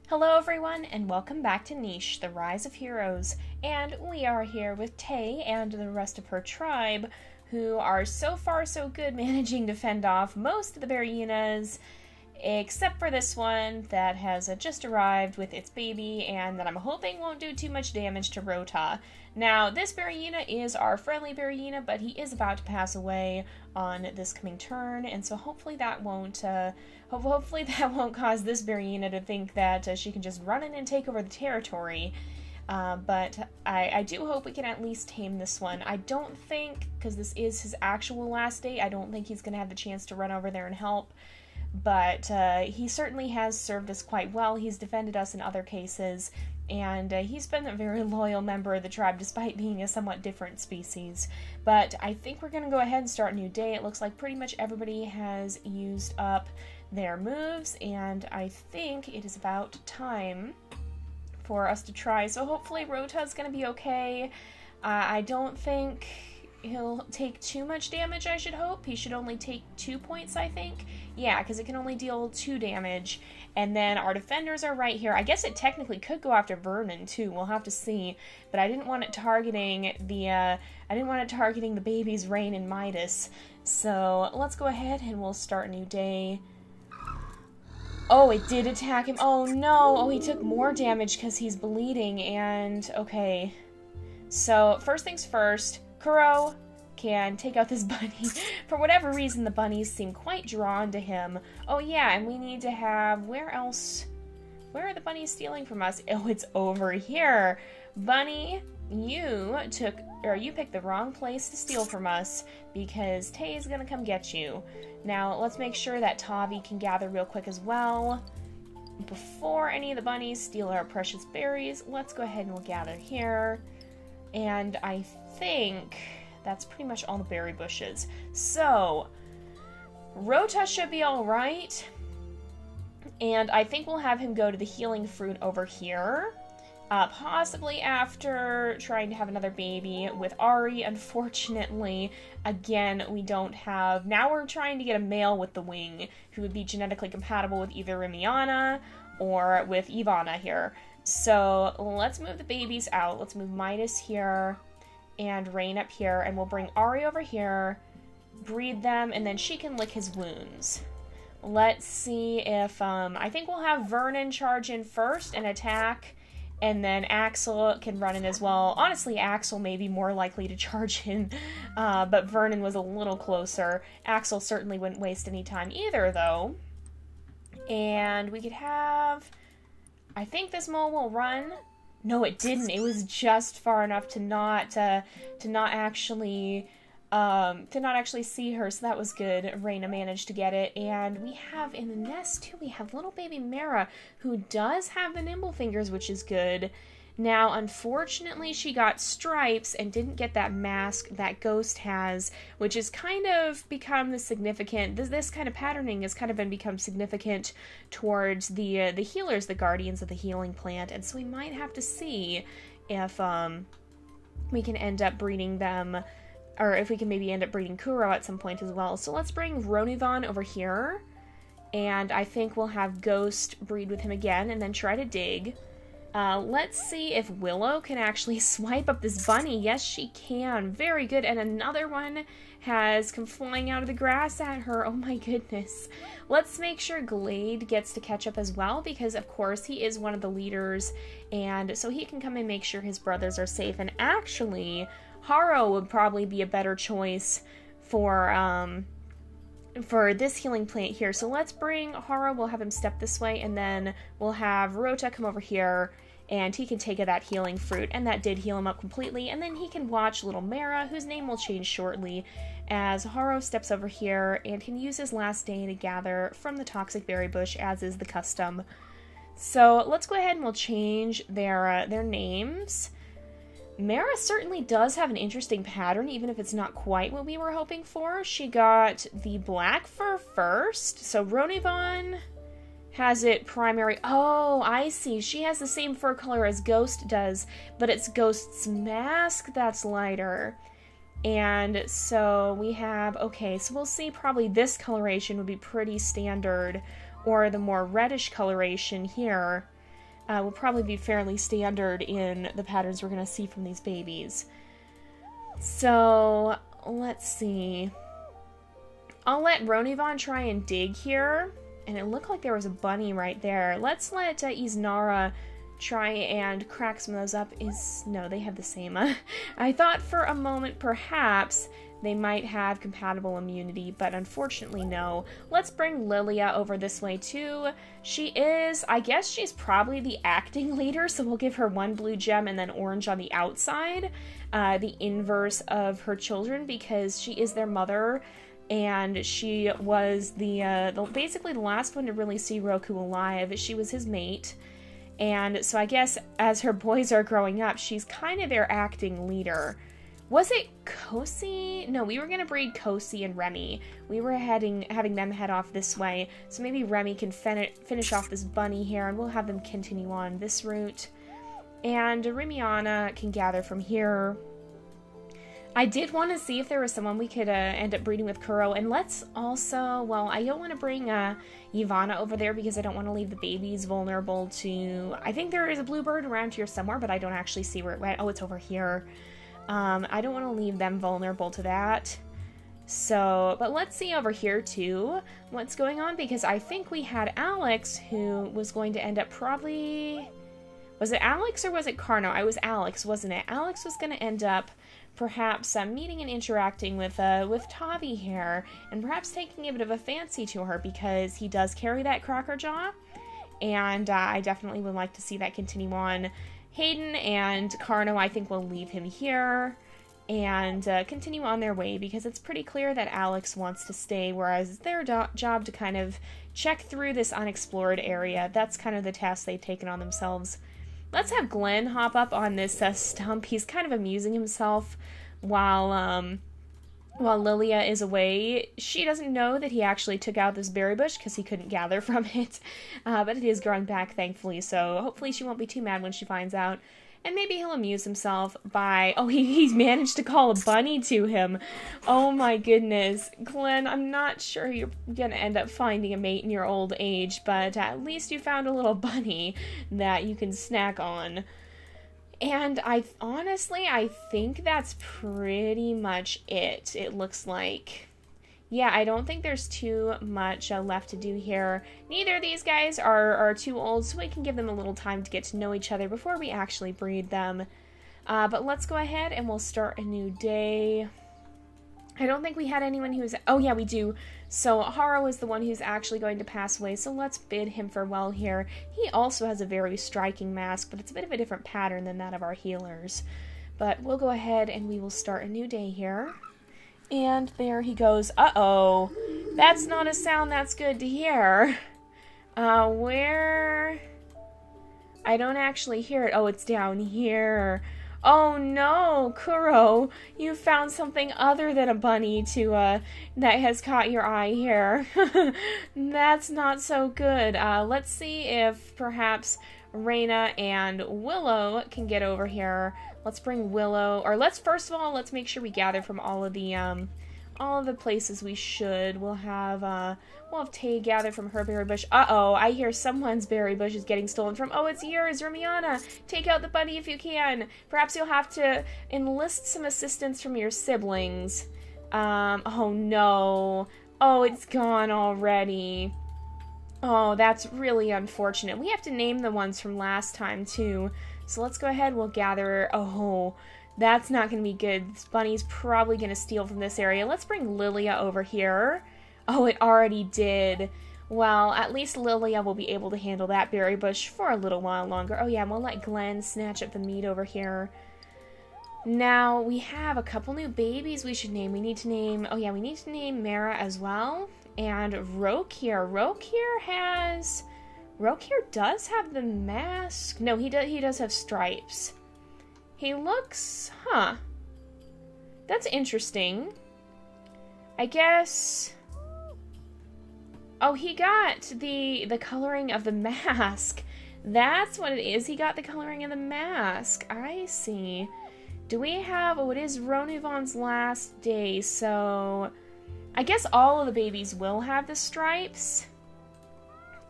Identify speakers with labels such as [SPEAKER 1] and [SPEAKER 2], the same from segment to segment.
[SPEAKER 1] Hello everyone, and welcome back to Niche, the Rise of Heroes, and we are here with Tay and the rest of her tribe, who are so far so good managing to fend off most of the Bearyenas, except for this one that has just arrived with its baby, and that I'm hoping won't do too much damage to Rota. Now, this Bearyena is our friendly Bearyena, but he is about to pass away on this coming turn, and so hopefully that won't cause this Bearyena to think that she can just run in and take over the territory. But I do hope we can at least tame this one. I don't think, because this is his actual last day, I don't think he's going to have the chance to run over there and help. But he certainly has served us quite well. He's defended us in other cases, and he's been a very loyal member of the tribe despite being a somewhat different species. But I think we're going to go ahead and start a new day. It looks like pretty much everybody has used up their moves, and I think it is about time for us to try. So hopefully Rota's going to be okay. I don't think he'll take too much damage, I should hope. He should only take 2 points, I think. Yeah, because it can only deal 2 damage. And then our defenders are right here. I guess it technically could go after Vernon, too. We'll have to see. But I didn't want it targeting the babies Rain and Midas. So let's go ahead and we'll start a new day. Oh, it did attack him. Oh, no. Oh, he took more damage because he's bleeding. And, okay. So, first things first, Kuro can take out this bunny. For whatever reason, the bunnies seem quite drawn to him. Oh, yeah, and we need to have... Where else? Where are the bunnies stealing from us? Oh, it's over here. Bunny, you picked the wrong place to steal from us because Tay is gonna come get you. Now, let's make sure that Tavi can gather real quick as well. Before any of the bunnies steal our precious berries, let's go ahead and we'll gather here. And I think that's pretty much all the berry bushes. So, Rota should be alright. And I think we'll have him go to the healing fruit over here. Possibly after trying to have another baby with Ari. Unfortunately, again, we don't have... Now we're trying to get a male with the wing who would be genetically compatible with either Bearyena or with Ivana here. So let's move the babies out. Let's move Midas here and Rain up here, and we'll bring Ari over here, breed them, and then she can lick his wounds. Let's see if... I think we'll have Vernon charge in first and attack, and then Axel can run in as well. Honestly, Axel may be more likely to charge in, but Vernon was a little closer. Axel certainly wouldn't waste any time either, though. And we could have... I think this mole will run. No, it didn't. It was just far enough to not actually see her, so that was good. Raina managed to get it, and we have in the nest too. We have little baby Mara, who does have the nimble fingers, which is good. Now, unfortunately, she got stripes and didn't get that mask that Ghost has, which has kind of become the significant... This kind of patterning has kind of become significant towards the healers, the guardians of the healing plant, and so we might have to see if we can end up breeding them, or if we can maybe end up breeding Kuro at some point as well. So let's bring Ronivan over here, and I think we'll have Ghost breed with him again, and then try to dig. Let's see if Willow can actually swipe up this bunny. Yes, she can. Very good. And another one has come flying out of the grass at her. Oh my goodness. Let's make sure Glade gets to catch up as well, because of course he is one of the leaders, and so he can come and make sure his brothers are safe. And actually, Haro would probably be a better choice for this healing plant here. So let's bring Haro, we'll have him step this way, and then we'll have Rota come over here, and he can take that healing fruit, and that did heal him up completely. And then he can watch little Mara, whose name will change shortly, as Haro steps over here and can use his last day to gather from the toxic berry bush, as is the custom. So let's go ahead and we'll change their names. Mara certainly does have an interesting pattern, even if it's not quite what we were hoping for. She got the black fur first, so Ronivan has it primary. Oh, I see. She has the same fur color as Ghost does, but it's Ghost's mask that's lighter. And so we have, okay, so we'll see probably this coloration would be pretty standard, or the more reddish coloration here. will probably be fairly standard in the patterns we're going to see from these babies. So, let's see. I'll let Ronivon try and dig here. And it looked like there was a bunny right there. Let's let Isnara try and crack some of those up. No, they have the same. I thought for a moment perhaps they might have compatible immunity, but unfortunately no. Let's bring Lilia over this way too. I guess she's probably the acting leader, so we'll give her 1 blue gem and then orange on the outside. The inverse of her children, because she is their mother. And she was basically the last one to really see Roku alive. She was his mate. And so I guess as her boys are growing up, she's kind of their acting leader. Was it Kosi? No, we were going to breed Kosi and Remy. We were having them head off this way. So maybe Remy can finish off this bunny here, and we'll have them continue on this route. And Bearyena can gather from here. I did want to see if there was someone we could end up breeding with Kuro, and let's also, well, I don't want to bring Ivana over there because I don't want to leave the babies vulnerable to, I think there is a bluebird around here somewhere, but I don't actually see where it went. Oh, it's over here. I don't want to leave them vulnerable to that. So, but let's see over here too what's going on, because I think we had Alex who was going to end up probably, was it Alex or was it Carno? I was Alex, wasn't it? Alex was going to end up perhaps meeting and interacting with Tavi here, and perhaps taking a bit of a fancy to her because he does carry that cracker jaw, and I definitely would like to see that continue on. Hayden and Carno, I think we'll leave him here and continue on their way, because it's pretty clear that Alex wants to stay, whereas it's their job to kind of check through this unexplored area. That's kind of the task they've taken on themselves. Let's have Glenn hop up on this stump. He's kind of amusing himself while Lilia is away. She doesn't know that he actually took out this berry bush because he couldn't gather from it. But it is growing back, thankfully, so hopefully she won't be too mad when she finds out. And maybe he'll amuse himself by... Oh, he's managed to call a bunny to him. Oh my goodness. Glenn, I'm not sure you're gonna end up finding a mate in your old age, but at least you found a little bunny that you can snack on. And honestly, I think that's pretty much it. It looks like... Yeah, I don't think there's too much left to do here. Neither of these guys are too old, so we can give them a little time to get to know each other before we actually breed them. But let's go ahead and we'll start a new day. I don't think we had anyone who's... Oh, yeah, we do. So Haro is the one who's actually going to pass away, so let's bid him farewell here. He also has a very striking mask, but it's a bit of a different pattern than that of our healers. But we'll go ahead and we will start a new day here. And there he goes. Uh-oh. That's not a sound that's good to hear. Where? I don't actually hear it. Oh, it's down here. Oh no, Kuro. You found something other than a bunny that has caught your eye here. That's not so good. Let's see if perhaps Raana and Willow can get over here. Let's bring Willow, or first of all, let's make sure we gather from all of the places we should. We'll have Tay gather from her berry bush. Uh-oh, I hear someone's berry bush is getting stolen from. Oh, it's yours, Bearyena. Take out the bunny if you can. Perhaps you'll have to enlist some assistance from your siblings. Oh no. Oh, it's gone already. Oh, that's really unfortunate. We have to name the ones from last time, too. So let's go ahead, we'll gather... Oh, that's not going to be good. This bunny's probably going to steal from this area. Let's bring Lilia over here. Oh, it already did. Well, at least Lilia will be able to handle that berry bush for a little while longer. Oh yeah, and we'll let Glenn snatch up the meat over here. Now, we have a couple new babies we should name. We need to name... Oh yeah, we need to name Mara as well. And Rokukir. Rokukir does have the mask. No, he does have stripes. He looks... Huh. That's interesting. I guess... Oh, he got the coloring of the mask. That's what it is. He got the coloring of the mask. I see. Do we have... Oh, it is Ronivon's last day, so... I guess all of the babies will have the stripes.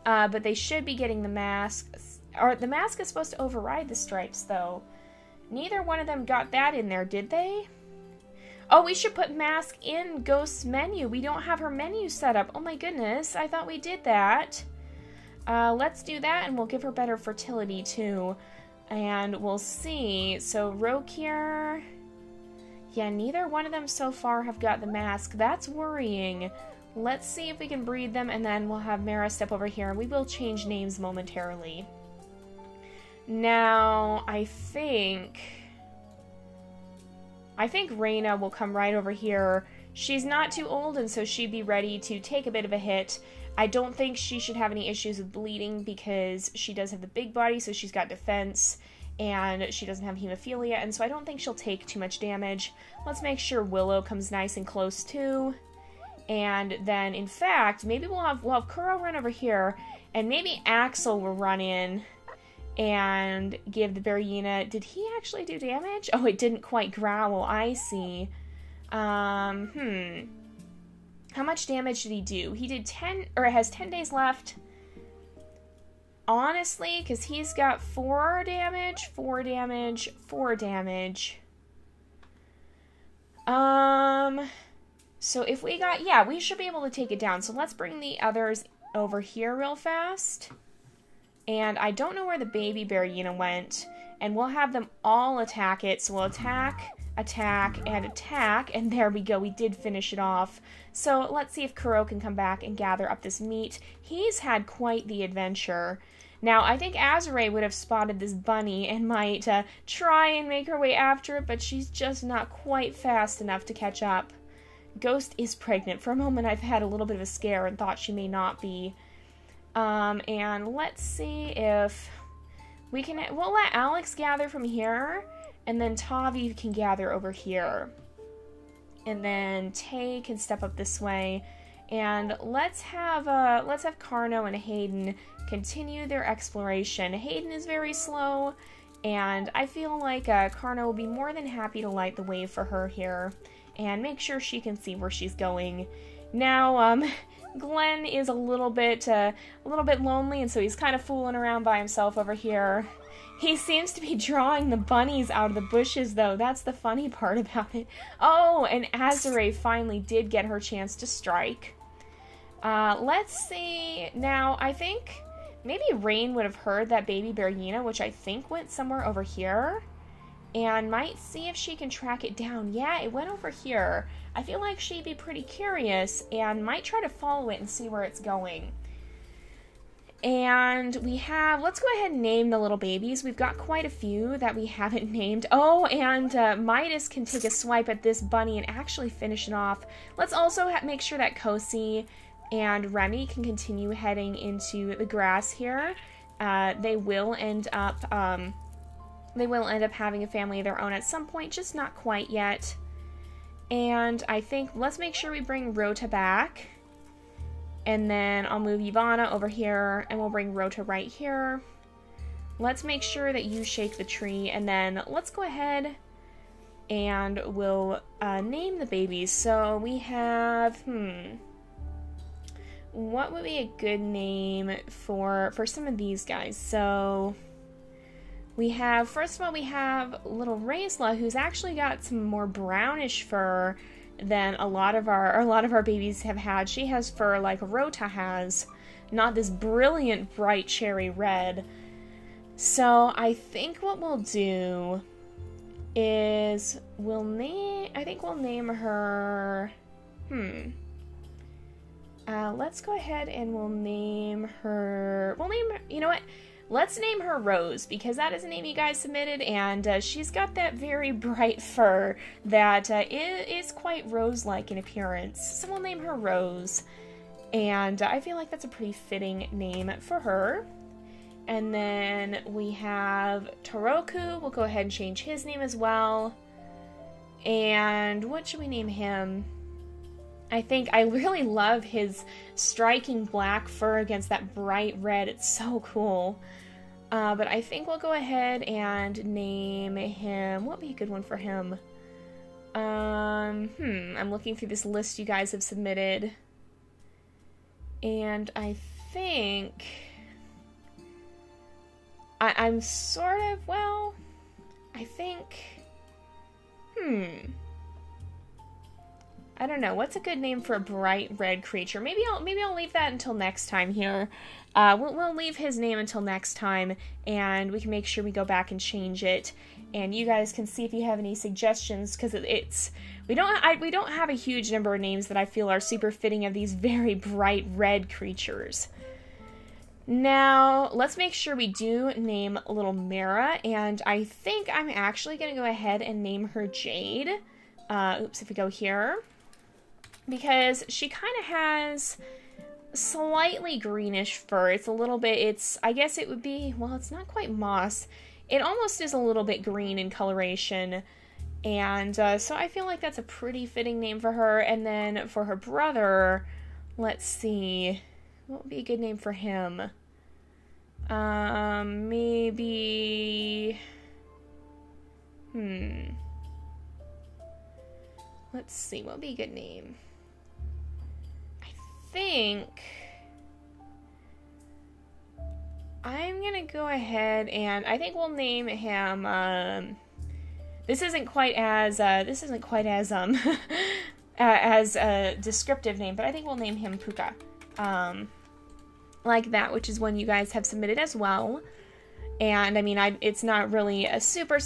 [SPEAKER 1] But they should be getting the mask. or the mask is supposed to override the stripes, though. Neither one of them got that in there, did they? Oh, we should put mask in Ghost's menu. We don't have her menu set up. Oh my goodness, I thought we did that. Let's do that, and we'll give her better fertility, too. And we'll see. So, Rokukir... Yeah, neither one of them so far have got the mask. That's worrying. Let's see if we can breed them, and then we'll have Mara step over here. We will change names momentarily. Now, I think Raana will come right over here. She's not too old, and so she'd be ready to take a bit of a hit. I don't think she should have any issues with bleeding because she does have the big body, so she's got defense, and she doesn't have hemophilia, and so I don't think she'll take too much damage. Let's make sure Willow comes nice and close, too. And then, in fact, maybe we'll have Kuro run over here, and maybe Axel will run in and give the Bearyena... Did he actually do damage? Oh, it didn't quite growl. I see. How much damage did he do? He did 10... Or it has 10 days left. Honestly, because he's got 4 damage, 4 damage, 4 damage. So if we got... Yeah, we should be able to take it down. So let's bring the others over here real fast. And I don't know where the baby Bearyena went. And we'll have them all attack it. So we'll attack, attack, and attack. And there we go. We did finish it off. So let's see if Kuro can come back and gather up this meat. He's had quite the adventure. Now, I think Azure would have spotted this bunny and might try and make her way after it, but she's just not quite fast enough to catch up. Ghost is pregnant. For a moment, I've had a little bit of a scare and thought she may not be. And let's see if we can... We'll let Alex gather from here, and then Tavi can gather over here. And then Tay can step up this way. And let's have Carno and Hayden continue their exploration. Hayden is very slow, and I feel like Carno will be more than happy to light the way for her here and make sure she can see where she's going. Now, Glenn is a little bit lonely, and so he's kind of fooling around by himself over here. He seems to be drawing the bunnies out of the bushes, though. That's the funny part about it. Oh, and Azure finally did get her chance to strike. Let's see. Now, I think maybe Rain would have heard that baby Bearyena, which I think went somewhere over here, and might see if she can track it down. Yeah, it went over here. I feel like she'd be pretty curious and might try to follow it and see where it's going. And we have, let's go ahead and name the little babies. We've got quite a few that we haven't named. Oh, and Midas can take a swipe at this bunny and actually finish it off. Let's also make sure that Kosi and Remy can continue heading into the grass here. They will end up having a family of their own at some point, just not quite yet. And I think, let's make sure we bring Rota back. And then I'll move Ivana over here, and we'll bring Rota right here. Let's make sure that you shake the tree, and then let's go ahead and we'll name the babies. So we have, what would be a good name for some of these guys? So we have, first of all, we have little Raisla, who's actually got some more brownish fur than a lot of our babies have had. She has fur like Rota has, not this brilliant bright cherry red. So I think what we'll do is we'll name her let's go ahead and we'll name her, you know what? Let's name her Rose, because that is a name you guys submitted, and she's got that very bright fur that is quite rose-like in appearance. So we'll name her Rose, and I feel like that's a pretty fitting name for her. And then we have Toroku. We'll go ahead and change his name as well. And what should we name him? I think I really love his striking black fur against that bright red. It's so cool. But I think we'll go ahead and name him... What would be a good one for him? I'm looking through this list you guys have submitted. And I think... I'm sort of, well, I think, I don't know. What's a good name for a bright red creature? Maybe I'll leave that until next time here. We'll leave his name until next time, and we can make sure we go back and change it. And you guys can see if you have any suggestions, because we don't have a huge number of names that I feel are super fitting of these very bright red creatures. Now, let's make sure we do name little Mara, and I think I'm actually going to go ahead and name her Jade. Oops, if we go here. Because she kind of has slightly greenish fur. It's a little bit, I guess it would be, well, it's not quite moss. It almost is a little bit green in coloration. And so I feel like that's a pretty fitting name for her. And then for her brother, let's see. What would be a good name for him? Maybe... Let's see, what would be a good name? I think... I'm gonna go ahead and I think we'll name him, this isn't quite as as a descriptive name, but I think we'll name him Puka. Like that, which is one you guys have submitted as well. And I mean, it's not really a super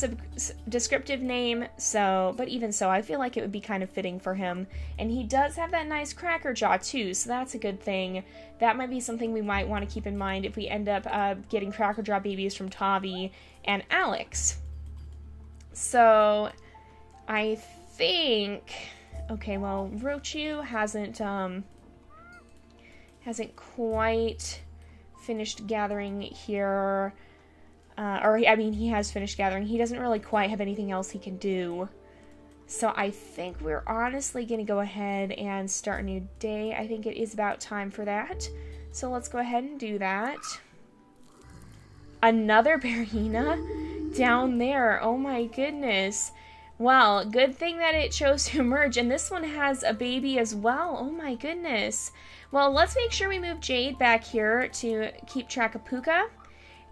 [SPEAKER 1] descriptive name, so, but even so, I feel like it would be kind of fitting for him. And he does have that nice cracker jaw too, so that's a good thing. That might be something we might want to keep in mind if we end up getting cracker jaw babies from Tavi and Alex. So, I think, okay, well, Rochu hasn't quite finished gathering here. I mean, he has finished gathering. He doesn't really quite have anything else he can do. So I think we're honestly going to go ahead and start a new day. I think it is about time for that. So let's go ahead and do that. Another Bearyena down there. Oh my goodness. Well, good thing that it chose to emerge. And this one has a baby as well. Oh my goodness. Well, let's make sure we move Jade back here to keep track of Puka.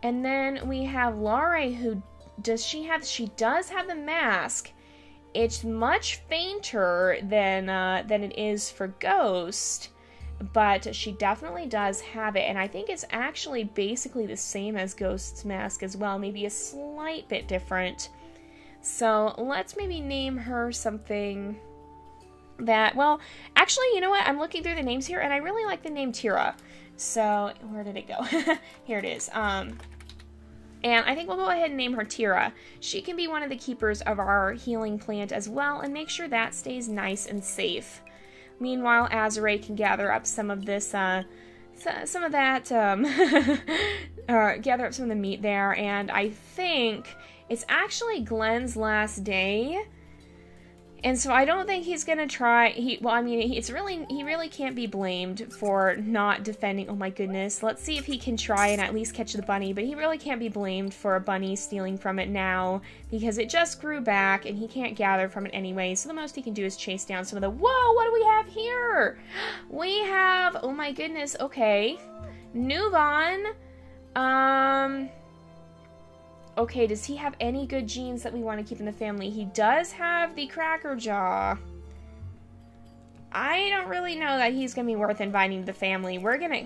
[SPEAKER 1] And then we have Lare, who she does have the mask. It's much fainter than it is for Ghost, but she definitely does have it, and I think it's actually basically the same as Ghost's mask as well, maybe a slight bit different. So let's maybe name her something that, well, actually, you know what? I'm looking through the names here, and I really like the name Tira. So, where did it go? Here it is. And I think we'll go ahead and name her Tira. She can be one of the keepers of our healing plant as well, and make sure that stays nice and safe. Meanwhile, Azure can gather up some of this, gather up some of the meat there, and I think it's actually Glenn's last day. And so I don't think he's gonna try. He really can't be blamed for not defending. Oh my goodness. Let's see if he can try and at least catch the bunny. But he really can't be blamed for a bunny stealing from it now, because it just grew back and he can't gather from it anyway. So the most he can do is chase down some of the. Whoa! What do we have here? We have. Oh my goodness. Okay, Nuvan. Okay, does he have any good genes that we want to keep in the family? He does have the cracker jaw. I don't really know that he's going to be worth inviting to the family. We're going to...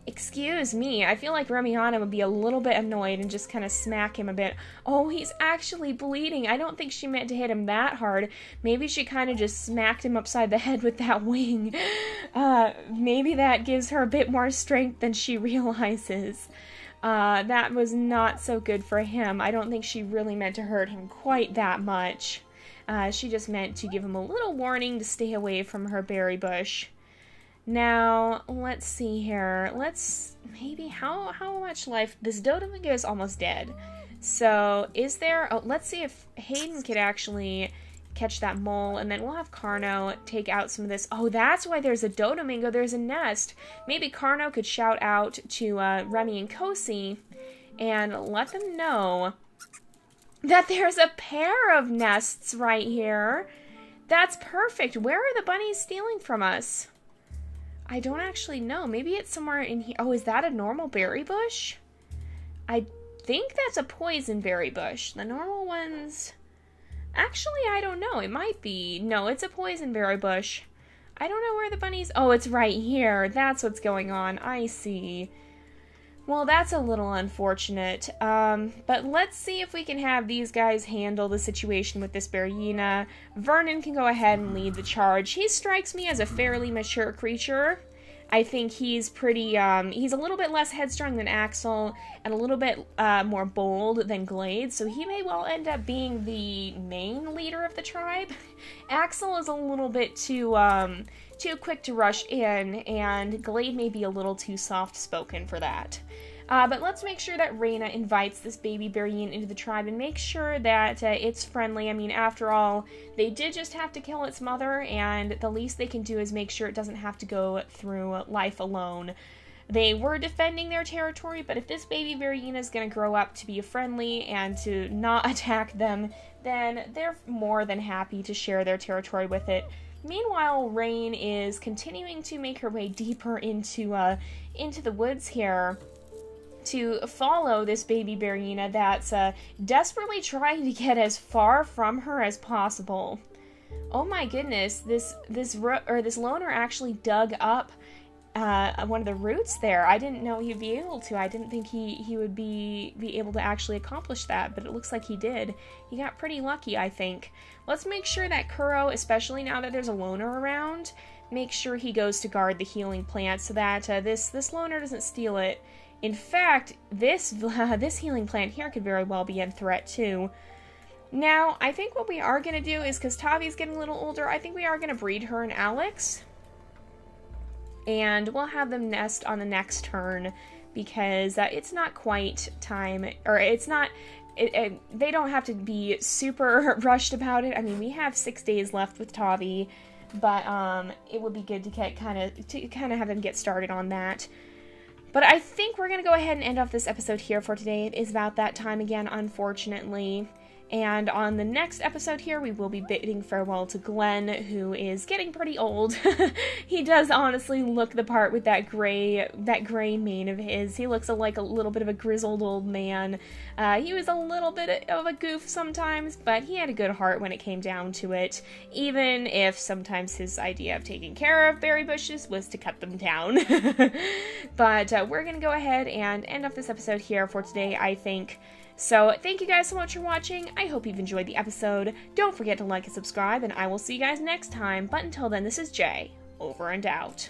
[SPEAKER 1] Excuse me. I feel like Remiana would be a little bit annoyed and just kind of smack him a bit. Oh, he's actually bleeding. I don't think she meant to hit him that hard. Maybe she kind of just smacked him upside the head with that wing. Maybe that gives her a bit more strength than she realizes. That was not so good for him. I don't think she really meant to hurt him quite that much. She just meant to give him a little warning to stay away from her berry bush. Now, let's see here. Maybe, how much life? This Dodongo is almost dead. So, is there, let's see if Hayden could actually catch that mole, and then we'll have Carno take out some of this. Oh, that's why there's a Dodongo. There's a nest. Maybe Carno could shout out to Remy and Kosi and let them know that there's a pair of nests right here. That's perfect. Where are the bunnies stealing from us? I don't actually know. Maybe it's somewhere in here. Oh, is that a normal berry bush? I think that's a poison berry bush. The normal ones... Actually, I don't know. It might be. No, it's a poison berry bush. I don't know where the bunnies... Oh, it's right here. That's what's going on. I see. Well, that's a little unfortunate. But let's see if we can have these guys handle the situation with this Bearyena. Vernon can go ahead and lead the charge. He strikes me as a fairly mature creature. I think he's pretty, he's a little bit less headstrong than Axel, and a little bit more bold than Glade, so he may well end up being the main leader of the tribe. Axel is a little bit too quick to rush in, and Glade may be a little too soft-spoken for that. But let's make sure that Raana invites this baby Bearyena into the tribe and make sure that it's friendly. I mean, after all, they did just have to kill its mother, and the least they can do is make sure it doesn't have to go through life alone. They were defending their territory, but if this baby Bearyena is going to grow up to be friendly and to not attack them, then they're more than happy to share their territory with it. Meanwhile, Rain is continuing to make her way deeper into the woods here, to follow this baby Bearyena that's desperately trying to get as far from her as possible. Oh my goodness, this loner actually dug up one of the roots there. I didn't know he'd be able to. I didn't think he would be able to actually accomplish that, but it looks like he did. He got pretty lucky, I think. Let's make sure that Kuro, especially now that there's a loner around, make sure he goes to guard the healing plant so that this loner doesn't steal it. In fact, this healing plant here could very well be in threat too. Now, I think what we are going to do is, because Tavi's getting a little older, I think we are going to breed her and Alex. And we'll have them nest on the next turn, because it's not quite time, or it's not, they don't have to be super rushed about it. I mean, we have 6 days left with Tavi, but it would be good to kind of have them get started on that. But I think we're going to go ahead and end off this episode here for today. It is about that time again, unfortunately. And on the next episode here, we will be bidding farewell to Glenn, who is getting pretty old. He does honestly look the part with that gray mane of his. He looks like a little bit of a grizzled old man. He was a little bit of a goof sometimes, but he had a good heart when it came down to it, even if sometimes his idea of taking care of berry bushes was to cut them down. But we're going to go ahead and end off this episode here for today, I think. So, thank you guys so much for watching. I hope you've enjoyed the episode. Don't forget to like and subscribe, and I will see you guys next time. But until then, this is Jay, over and out.